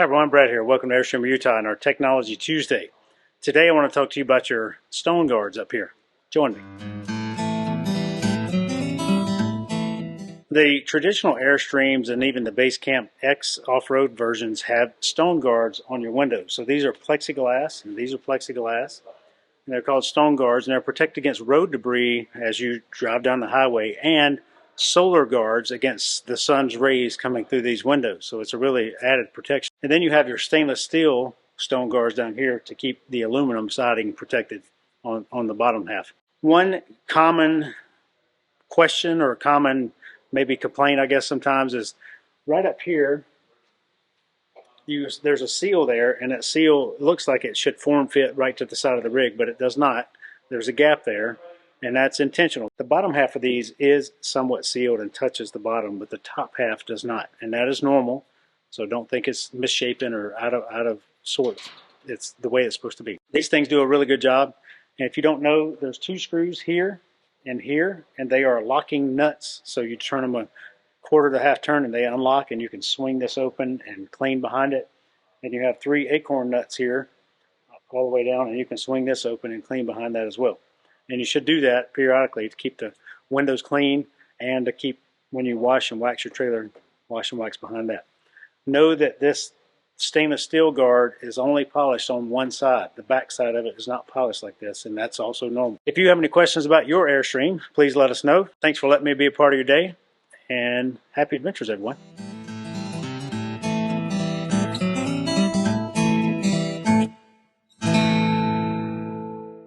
Hi everyone, Brad here. Welcome to Airstream, Utah and our Technology Tuesday. Today I want to talk to you about your stone guards up here. Join me. The traditional Airstreams and even the Basecamp X off-road versions have stone guards on your windows. So these are plexiglass and these are plexiglass. And they're called stone guards and they're protected against road debris as you drive down the highway and solar guards against the sun's rays coming through these windows. So it's a really added protection. And then you have your stainless steel stone guards down here to keep the aluminum siding protected on the bottom half. One common question or common maybe complaint, I guess sometimes, is right up here there's a seal there, and that seal looks like it should form fit right to the side of the rig, but it does not. There's a gap there, and that's intentional. The bottom half of these is somewhat sealed and touches the bottom, but the top half does not, and that is normal. So don't think it's misshapen or out of sorts. It's the way it's supposed to be. These things do a really good job, and if you don't know, there's two screws here, and they are locking nuts. So you turn them a quarter to half turn and they unlock, and you can swing this open and clean behind it. And you have three acorn nuts here all the way down, and you can swing this open and clean behind that as well. And you should do that periodically to keep the windows clean and to keep, when you wash and wax your trailer, wash and wax behind that. Know that this stainless steel guard is only polished on one side. The back side of it is not polished like this, and that's also normal. If you have any questions about your Airstream, please let us know. Thanks for letting me be a part of your day, and happy adventures, everyone.